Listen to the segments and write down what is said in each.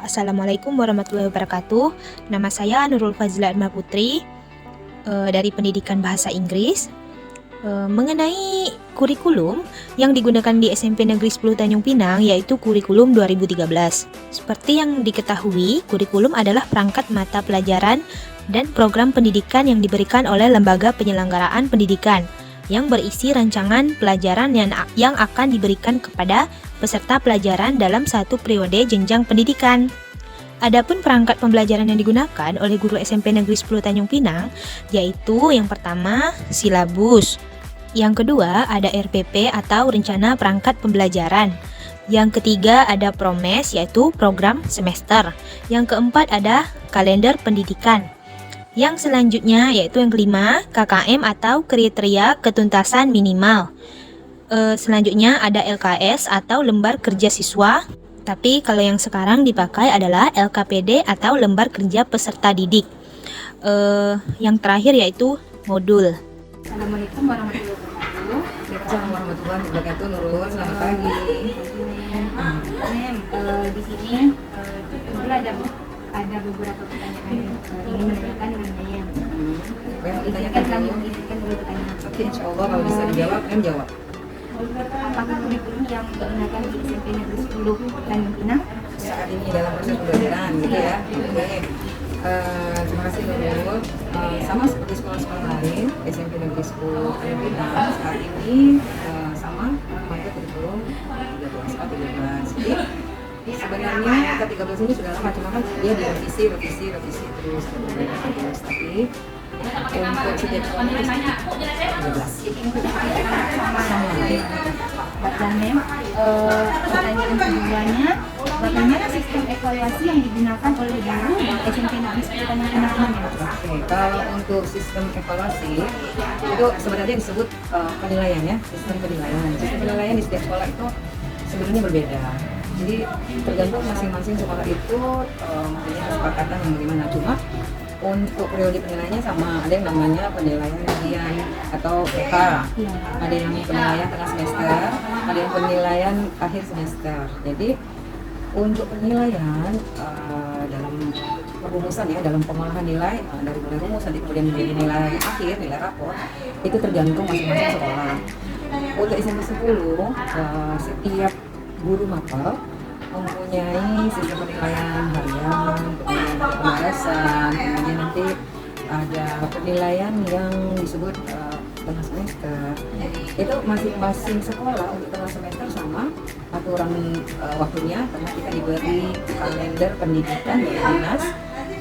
Assalamualaikum warahmatullahi wabarakatuh. Nama saya Nurul Fazila Atma Putri dari Pendidikan Bahasa Inggris. Mengenai kurikulum yang digunakan di SMP Negeri 10 Tanjung Pinang yaitu kurikulum 2013. Seperti yang diketahui, kurikulum adalah perangkat mata pelajaran dan program pendidikan yang diberikan oleh lembaga penyelenggaraan pendidikan yang berisi rancangan pelajaran yang akan diberikan kepada peserta pelajaran dalam satu periode jenjang pendidikan. Adapun perangkat pembelajaran yang digunakan oleh guru SMP Negeri 10 Tanjung Pinang yaitu yang pertama silabus, yang kedua ada RPP atau rencana perangkat pembelajaran, yang ketiga ada PROMES yaitu program semester, yang keempat ada kalender pendidikan, yang selanjutnya yaitu yang kelima KKM atau kriteria ketuntasan minimal. Selanjutnya ada LKS atau lembar kerja siswa. Tapi kalau yang sekarang dipakai adalah LKPD atau lembar kerja peserta didik. Yang terakhir yaitu modul. Assalamualaikum warahmatullahi wabarakatuh. Waalaikumsalam warahmatullahi wabarakatuh. Nurul, selamat pagi. Di sini kebetulan ada beberapa pertanyaan ingin menanyakan dengan Em. Ditanyakan Kami dulu. izinkan dulu pertanyaan. Oke, insya Allah kalau bisa dijawab, jawab. Apakah kurikulum yang digunakan di SMP Negeri 10 Tanjung Pinang? Saat ini dalam proses pembelajaran, gitu ya. Oke. Terima kasih Nurul. Sama seperti sekolah-sekolah lain, SMP Negeri 10 Tanjung Pinang saat ini sama memakai kurikulum 13A13. Jadi sebenarnya ke-13 ini sudah lama, cuma kan dia direvisi terus. Tapi untuk setiap sekolah ini 13. Dan Mem, pertanyaan keduanya, bagaimana sistem evaluasi yang digunakan oleh guru di SMP Negeri 10 Tanjung Pinang? Oke, kalau untuk sistem evaluasi itu sebenarnya disebut penilaian ya, sistem penilaian. Sistem penilaian di setiap sekolah itu sebenarnya berbeda. Jadi tergantung masing-masing sekolah itu mempunyai kesepakatan yang bagaimana. Cuma untuk periode penilaiannya sama, ada yang namanya penilaian ujian atau PK, ada yang penilaian tengah semester, ada yang penilaian akhir semester. Jadi untuk penilaian dalam perumusan ya, dalam pengolahan nilai dari mulai rumus nanti kemudian menjadi nilai akhir, nilai rapor, itu tergantung masing-masing sekolah. Untuk SMP 10 setiap guru mapel mempunyai sistem penilaian harian, kemudian pembahasan, kemudian nanti ada penilaian yang disebut tengah semester. Itu masing-masing sekolah untuk tengah semester sama aturan waktunya, karena kita diberi kalender pendidikan dari dinas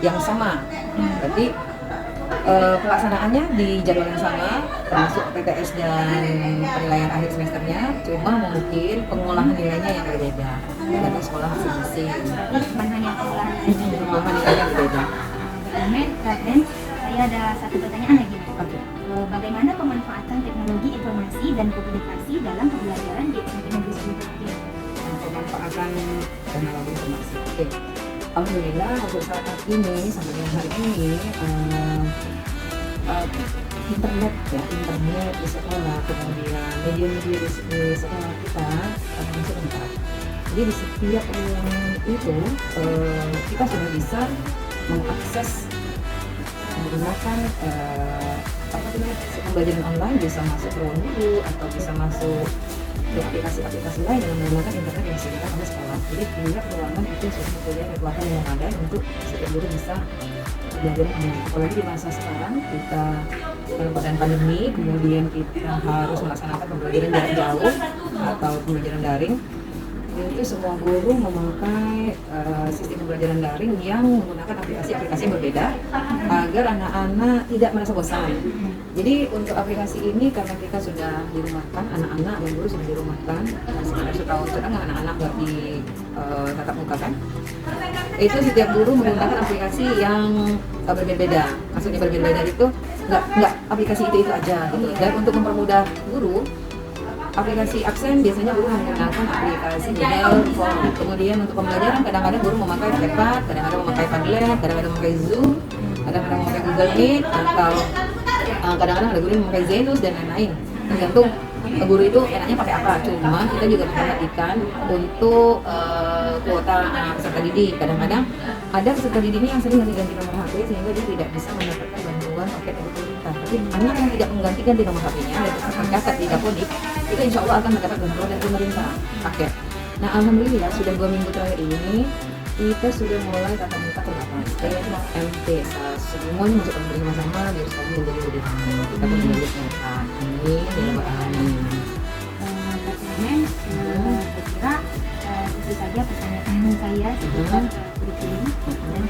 yang sama. Berarti pelaksanaannya di jadwal yang sama, termasuk PTS dan penilaian akhir semesternya, cuma mungkin pengolahan nilainya yang berbeda dari sekolah masing-masing. Bukan hanya pengolahan. Pengolahan nilainya berbeda. Dan saya ada satu pertanyaan lagi. Oke. Bagaimana pemanfaatan teknologi informasi dan komunikasi dalam pembelajaran di SMP Negeri 10 Tanjung Pinang? Pemanfaatan teknologi informasi. Oke. Alhamdulillah untuk saat ini sampai dengan hari ini internet di sekolah, kemudian media-media di sekolah kita masih lengkap. Jadi di setiap ruangan itu kita sudah bisa mengakses menggunakan pembelajaran online, bisa masuk ke ruang guru atau bisa masuk ke aplikasi-aplikasi lain yang menggunakan internet yang disediakan oleh sekolah. Jadi tiap ruangan itu sudah mempunyai kekuatan yang ada untuk setiap guru bisa belajar online. Apalagi di masa sekarang kita dalam keadaan pandemi, kemudian kita harus melaksanakan pembelajaran jarak jauh atau pembelajaran daring. Itu semua guru memakai sistem pembelajaran daring yang menggunakan aplikasi-aplikasi yang berbeda agar anak-anak tidak merasa bosan. Jadi untuk aplikasi ini karena kita sudah dirumahkan, anak-anak dan guru sudah dirumahkan sekitar setahun setengah, anak-anak nggak di tatap muka kan. Itu setiap guru menggunakan aplikasi yang berbeda-beda. Maksudnya berbeda-beda itu nggak aplikasi itu aja gitu. Dan untuk mempermudah guru, aplikasi absen biasanya guru menggunakan aplikasi Google Form. Kemudian untuk pembelajaran kadang-kadang guru memakai iPad, kadang-kadang memakai Padlet, kadang-kadang memakai Zoom, kadang-kadang memakai Google Meet, atau kadang-kadang ada guru yang memakai Zenus dan lain-lain. Tergantung guru itu enaknya pakai apa. Cuma kita juga memperhatikan untuk kuota peserta didik. Kadang-kadang ada peserta didik ini yang sering ganti nomor HP sehingga dia tidak bisa mendapatkan bantuan paket dari pemerintah. Tapi anak yang tidak menggantikan di nomor HP-nya dan tetap tercatat di Dapodik, itu insya Allah akan mendapat bantuan dari pemerintah paket. Nah, alhamdulillah sudah 2 minggu terakhir ini kita sudah mulai tatap muka terbatas MT. Semuanya masuk bersama-sama biar sekarang menjadi lebih aman. Kita pun menjadi kesehatan. Ini adalah amin. Saya kira itu saja pertanyaan saya seputar kurikulum dan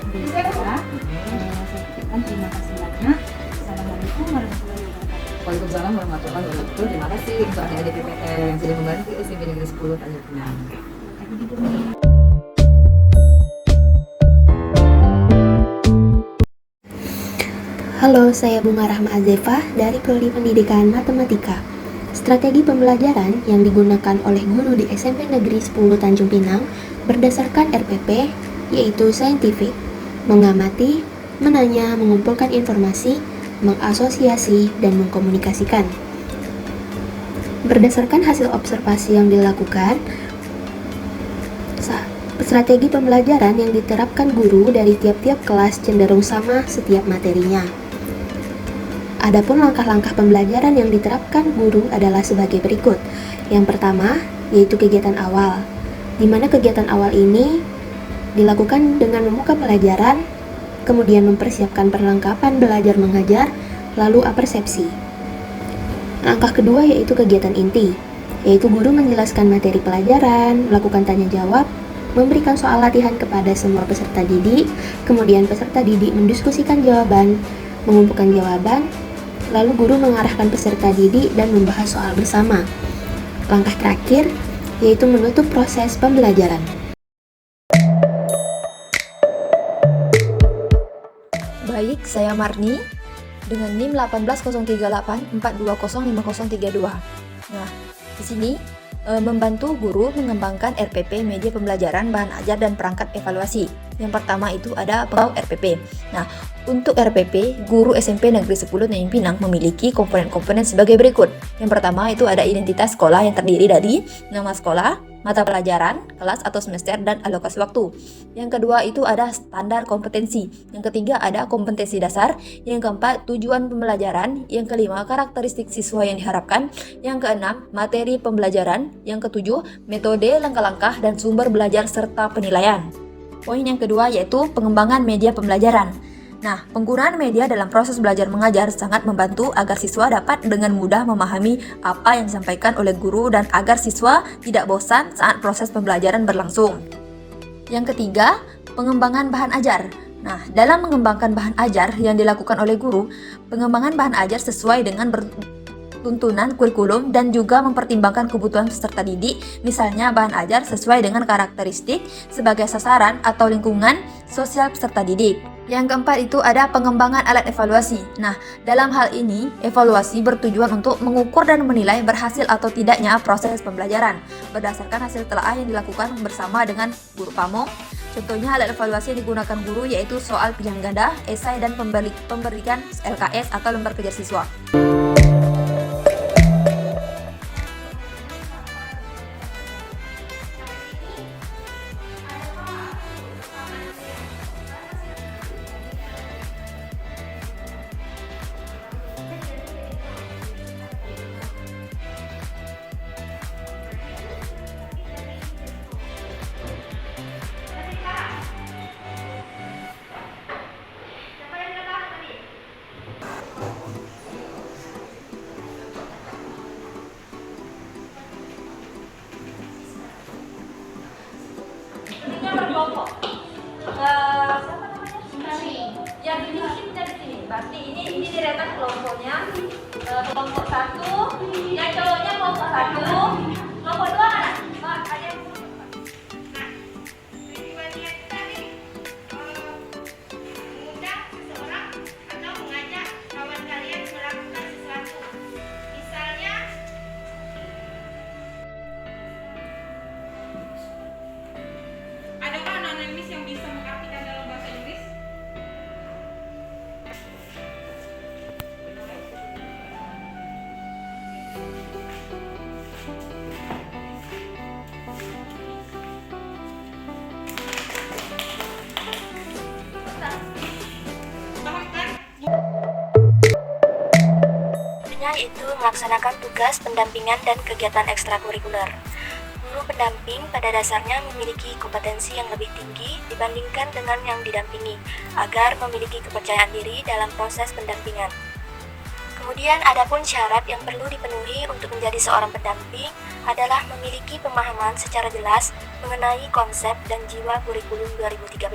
di sekolah. Saya ucapkan terima kasih banyak. Assalamualaikum warahmatullahi wabarakatuh. Waalaikumsalam warahmatullahi wabarakatuh. Terima kasih untuk adik-adik PPL yang sudah membantu SMP Negeri 10 Tanjung Pinang. Halo, saya Bunga Rahma Azefah dari Prodi Pendidikan Matematika. Strategi pembelajaran yang digunakan oleh guru di SMP Negeri 10 Tanjung Pinang berdasarkan RPP, yaitu saintifik, mengamati, menanya, mengumpulkan informasi, mengasosiasi, dan mengkomunikasikan. Berdasarkan hasil observasi yang dilakukan, strategi pembelajaran yang diterapkan guru dari tiap-tiap kelas cenderung sama setiap materinya. Adapun langkah-langkah pembelajaran yang diterapkan guru adalah sebagai berikut. Yang pertama, yaitu kegiatan awal, di mana kegiatan awal ini dilakukan dengan membuka pelajaran, kemudian mempersiapkan perlengkapan belajar mengajar, lalu apersepsi. Langkah kedua yaitu kegiatan inti, yaitu guru menjelaskan materi pelajaran, melakukan tanya jawab, memberikan soal latihan kepada semua peserta didik, kemudian peserta didik mendiskusikan jawaban, mengumpulkan jawaban, lalu guru mengarahkan peserta didik dan membahas soal bersama. Langkah terakhir yaitu menutup proses pembelajaran. Baik, saya Marni dengan NIM 1803842050032. Nah, di sini membantu guru mengembangkan RPP media pembelajaran, bahan ajar, dan perangkat evaluasi. Yang pertama itu ada RPP. Nah, untuk RPP, guru SMP Negeri 10 Tanjung Pinang memiliki komponen-komponen sebagai berikut. Yang pertama itu ada identitas sekolah yang terdiri dari nama sekolah, mata pelajaran, kelas atau semester, dan alokasi waktu. Yang kedua itu ada standar kompetensi. Yang ketiga ada kompetensi dasar. Yang keempat tujuan pembelajaran. Yang kelima karakteristik siswa yang diharapkan. Yang keenam materi pembelajaran. Yang ketujuh metode, langkah-langkah, dan sumber belajar serta penilaian. Poin yang kedua yaitu pengembangan media pembelajaran. Nah, penggunaan media dalam proses belajar mengajar sangat membantu agar siswa dapat dengan mudah memahami apa yang disampaikan oleh guru dan agar siswa tidak bosan saat proses pembelajaran berlangsung. Yang ketiga, pengembangan bahan ajar. Nah, dalam mengembangkan bahan ajar yang dilakukan oleh guru, pengembangan bahan ajar sesuai dengan tuntunan kurikulum dan juga mempertimbangkan kebutuhan peserta didik, misalnya bahan ajar sesuai dengan karakteristik sebagai sasaran atau lingkungan sosial peserta didik. Yang keempat itu ada pengembangan alat evaluasi. Nah, dalam hal ini, evaluasi bertujuan untuk mengukur dan menilai berhasil atau tidaknya proses pembelajaran berdasarkan hasil telaah yang dilakukan bersama dengan guru pamong. Contohnya alat evaluasi yang digunakan guru yaitu soal pilihan ganda, esai, dan pemberian LKS atau lembar kerja siswa. Berkelompok. Yang dibikin dari sini. Berarti ini deretan kelompoknya. Kelompok 1, yang cowoknya kelompok 1, kelompok 2 mana? Ada yang tujuannya kita nih mengundang seseorang atau mengajak kawan kalian melakukan sesuatu. Misalnya adakah anak-anak Miss yang bisa mengartikan dalam bahasa Inggris? selanjutnya yaitu melaksanakan tugas pendampingan dan kegiatan ekstrakurikuler. Guru pendamping pada dasarnya memiliki kompetensi yang lebih tinggi dibandingkan dengan yang didampingi, agar memiliki kepercayaan diri dalam proses pendampingan. Kemudian adapun syarat yang perlu dipenuhi untuk menjadi seorang pendamping adalah memiliki pemahaman secara jelas mengenai konsep dan jiwa kurikulum 2013.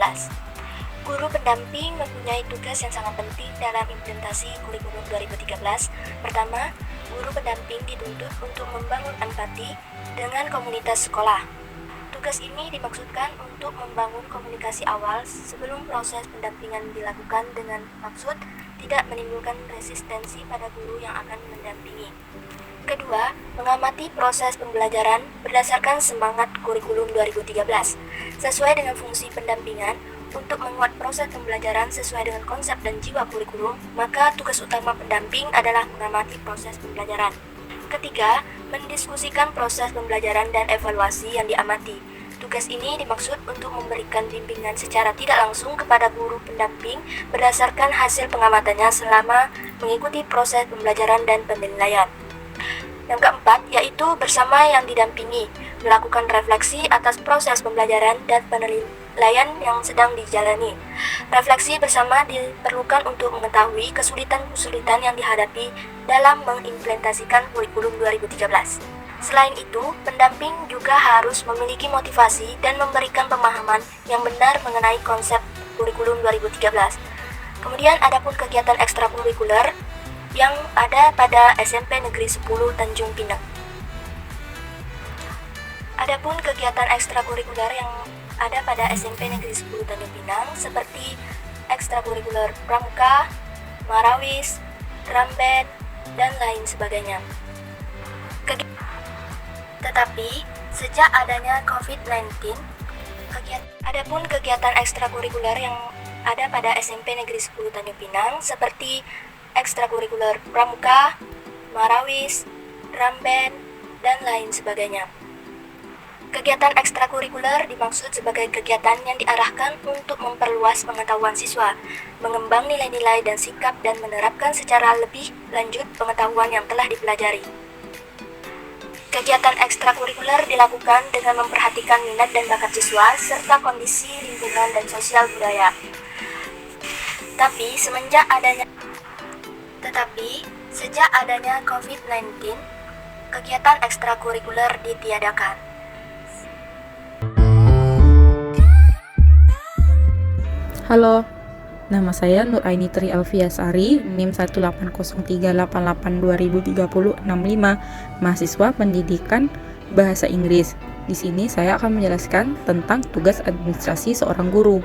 Guru pendamping mempunyai tugas yang sangat penting dalam implementasi kurikulum 2013. Pertama, guru pendamping dituntut untuk membangun empati dengan komunitas sekolah. Tugas ini dimaksudkan untuk membangun komunikasi awal sebelum proses pendampingan dilakukan dengan maksud tidak menimbulkan resistensi pada guru yang akan mendampingi. Kedua, mengamati proses pembelajaran berdasarkan semangat kurikulum 2013. Sesuai dengan fungsi pendampingan, untuk membuat proses pembelajaran sesuai dengan konsep dan jiwa kurikulum, maka tugas utama pendamping adalah mengamati proses pembelajaran. Ketiga, mendiskusikan proses pembelajaran dan evaluasi yang diamati. Tugas ini dimaksud untuk memberikan bimbingan secara tidak langsung kepada guru pendamping berdasarkan hasil pengamatannya selama mengikuti proses pembelajaran dan penilaian. Yang keempat, yaitu bersama yang didampingi, melakukan refleksi atas proses pembelajaran dan penilaian yang sedang dijalani. Refleksi bersama diperlukan untuk mengetahui kesulitan-kesulitan yang dihadapi dalam mengimplementasikan kurikulum 2013. Selain itu, pendamping juga harus memiliki motivasi dan memberikan pemahaman yang benar mengenai konsep kurikulum 2013. Kemudian adapun kegiatan ekstrakurikuler yang ada pada SMP Negeri 10 Tanjung Pinang. Adapun kegiatan ekstrakurikuler yang ada pada SMP Negeri 10 Tanjung Pinang seperti ekstrakurikuler pramuka, marawis, drum band, dan lain sebagainya. Tetapi, sejak adanya COVID-19, adapun kegiatan ekstrakurikuler yang ada pada SMP Negeri 10 Tanjung Pinang seperti ekstrakurikuler pramuka, marawis, drum band, dan lain sebagainya. Kegiatan ekstrakurikuler dimaksud sebagai kegiatan yang diarahkan untuk memperluas pengetahuan siswa, mengembang nilai-nilai dan sikap dan menerapkan secara lebih lanjut pengetahuan yang telah dipelajari. Kegiatan ekstrakurikuler dilakukan dengan memperhatikan minat dan bakat siswa serta kondisi lingkungan dan sosial budaya. Tetapi sejak adanya COVID-19, kegiatan ekstrakurikuler ditiadakan. Halo, nama saya Nuraini Tri Alfiasari, NIM 1803888203065, mahasiswa pendidikan bahasa Inggris. Di sini saya akan menjelaskan tentang tugas administrasi seorang guru.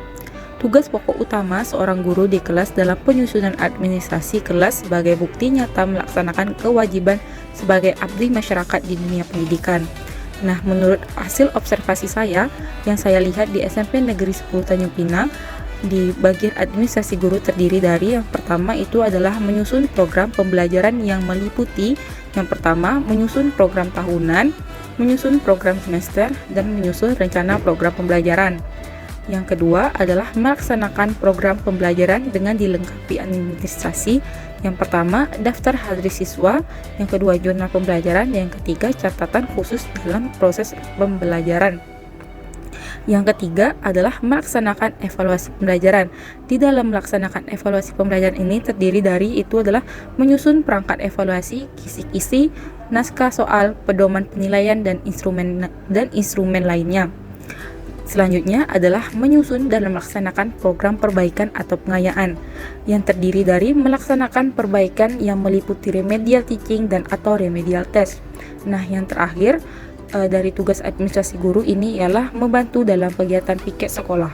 Tugas pokok utama seorang guru di kelas dalam penyusunan administrasi kelas sebagai bukti nyata melaksanakan kewajiban sebagai abdi masyarakat di dunia pendidikan. Nah, menurut hasil observasi saya yang saya lihat di SMP Negeri 10 Tanjung Pinang, di bagian administrasi guru terdiri dari yang pertama itu adalah menyusun program pembelajaran yang meliputi yang pertama menyusun program tahunan, menyusun program semester, dan menyusun rencana program pembelajaran. Yang kedua adalah melaksanakan program pembelajaran dengan dilengkapi administrasi. Yang pertama, daftar hadir siswa. Yang kedua, jurnal pembelajaran. Yang ketiga, catatan khusus dalam proses pembelajaran. Yang ketiga adalah melaksanakan evaluasi pembelajaran. Di dalam melaksanakan evaluasi pembelajaran ini terdiri dari itu adalah menyusun perangkat evaluasi, kisi-kisi, naskah soal, pedoman penilaian, dan instrumen lainnya. Selanjutnya adalah menyusun dan melaksanakan program perbaikan atau pengayaan yang terdiri dari melaksanakan perbaikan yang meliputi remedial teaching dan atau remedial test. Nah, yang terakhir dari tugas administrasi guru ini ialah membantu dalam kegiatan piket sekolah.